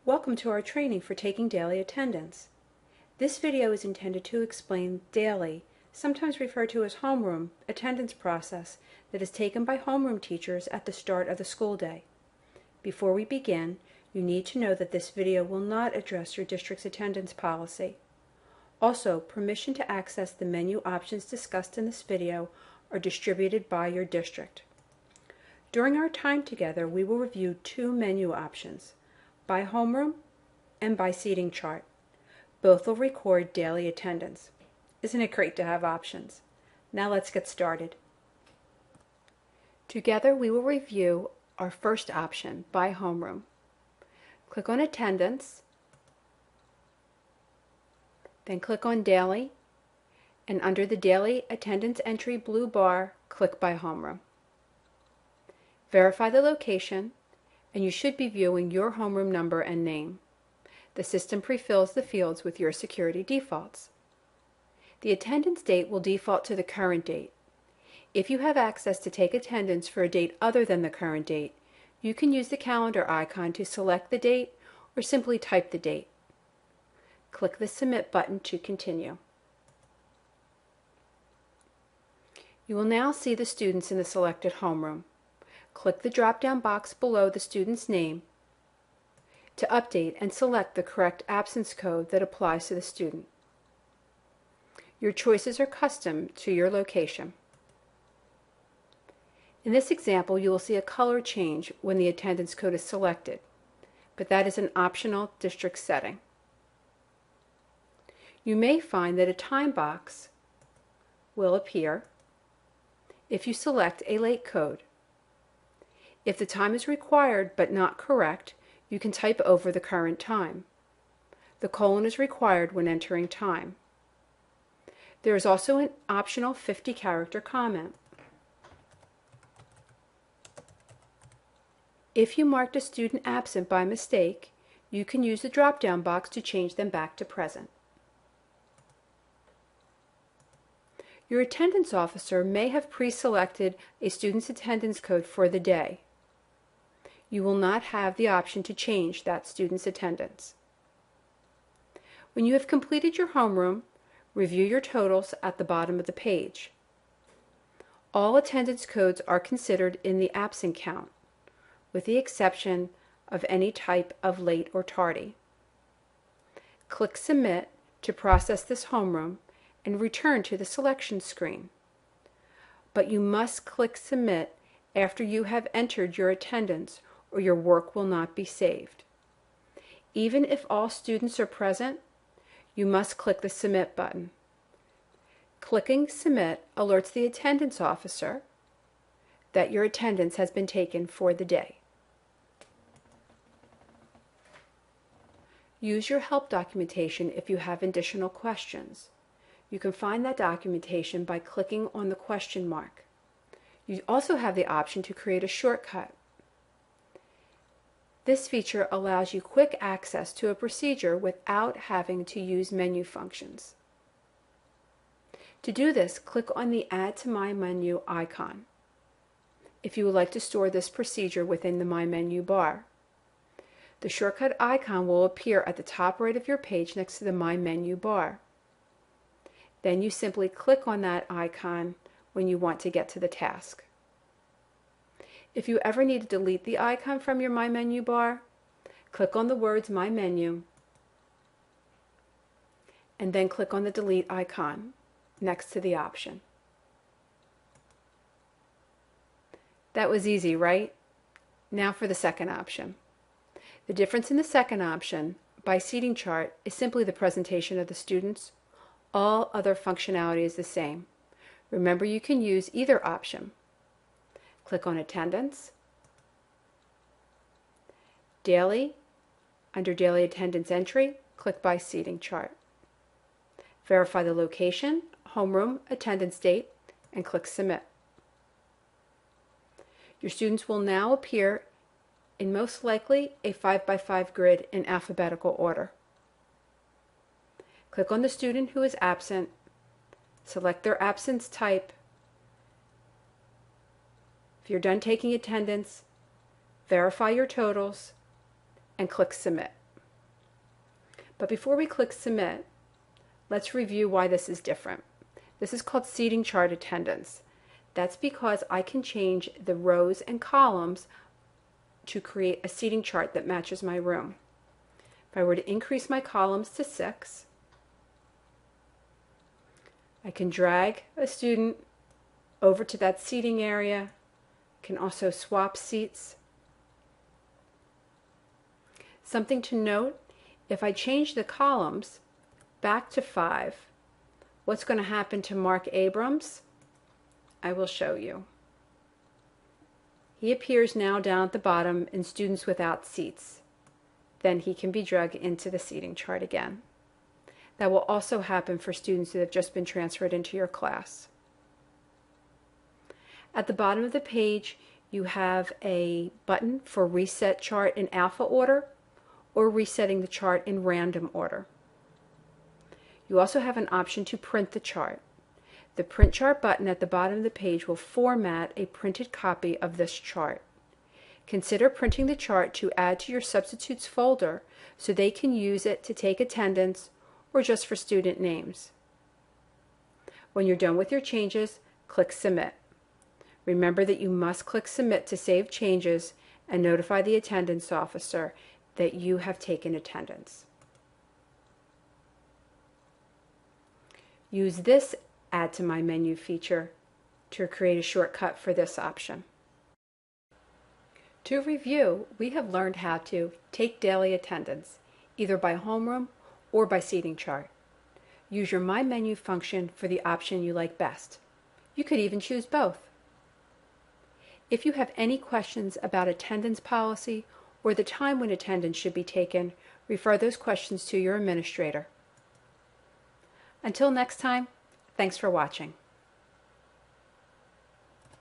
Welcome to our training for taking daily attendance. This video is intended to explain daily, sometimes referred to as homeroom, attendance process that is taken by homeroom teachers at the start of the school day. Before we begin, you need to know that this video will not address your district's attendance policy. Also, permission to access the menu options discussed in this video are distributed by your district. During our time together, we will review two menu options, by homeroom and by seating chart. Both will record daily attendance. Isn't it great to have options? Now let's get started. Together we will review our first option, by homeroom. Click on attendance, then click on daily, and under the daily attendance entry blue bar, click by homeroom. Verify the location, and you should be viewing your homeroom number and name. The system pre-fills the fields with your security defaults. The attendance date will default to the current date. If you have access to take attendance for a date other than the current date, you can use the calendar icon to select the date or simply type the date. Click the Submit button to continue. You will now see the students in the selected homeroom. Click the drop-down box below the student's name to update and select the correct absence code that applies to the student. Your choices are custom to your location. In this example, you will see a color change when the attendance code is selected, but that is an optional district setting. You may find that a time box will appear if you select a late code. If the time is required but not correct, you can type over the current time. The colon is required when entering time. There is also an optional 50-character comment. If you marked a student absent by mistake, you can use the drop-down box to change them back to present. Your attendance officer may have pre-selected a student's attendance code for the day. You will not have the option to change that student's attendance. When you have completed your homeroom, review your totals at the bottom of the page. All attendance codes are considered in the absent count, with the exception of any type of late or tardy. Click Submit to process this homeroom and return to the selection screen. But you must click Submit after you have entered your attendance, or your work will not be saved. Even if all students are present, you must click the Submit button. Clicking Submit alerts the attendance officer that your attendance has been taken for the day. Use your help documentation if you have additional questions. You can find that documentation by clicking on the question mark. You also have the option to create a shortcut. This feature allows you quick access to a procedure without having to use menu functions. To do this, click on the Add to My Menu icon if you would like to store this procedure within the My Menu bar. The shortcut icon will appear at the top right of your page next to the My Menu bar. Then you simply click on that icon when you want to get to the task. If you ever need to delete the icon from your My Menu bar, click on the words My Menu and then click on the delete icon next to the option. That was easy, right? Now for the second option. The difference in the second option, by seating chart, is simply the presentation of the students. All other functionality is the same. Remember, you can use either option. Click on Attendance, Daily. Under Daily Attendance Entry, click by Seating Chart. Verify the location, homeroom, attendance date, and click Submit. Your students will now appear in most likely a 5x5 grid in alphabetical order. Click on the student who is absent, select their absence type. If you're done taking attendance, verify your totals and click Submit. But before we click Submit, let's review why this is different. This is called seating chart attendance. That's because I can change the rows and columns to create a seating chart that matches my room. If I were to increase my columns to 6, I can drag a student over to that seating area. Can also swap seats. Something to note, if I change the columns back to 5, what's going to happen to Mark Abrams? I will show you. He appears now down at the bottom in students without seats. Then he can be dragged into the seating chart again. That will also happen for students that have just been transferred into your class. At the bottom of the page, you have a button for Reset Chart in alpha order or resetting the chart in random order. You also have an option to print the chart. The Print Chart button at the bottom of the page will format a printed copy of this chart. Consider printing the chart to add to your substitutes folder so they can use it to take attendance or just for student names. When you're done with your changes, click Submit. Remember that you must click Submit to save changes and notify the attendance officer that you have taken attendance. Use this Add to My Menu feature to create a shortcut for this option. To review, we have learned how to take daily attendance, either by homeroom or by seating chart. Use your My Menu function for the option you like best. You could even choose both. If you have any questions about attendance policy or the time when attendance should be taken, refer those questions to your administrator. Until next time, thanks for watching.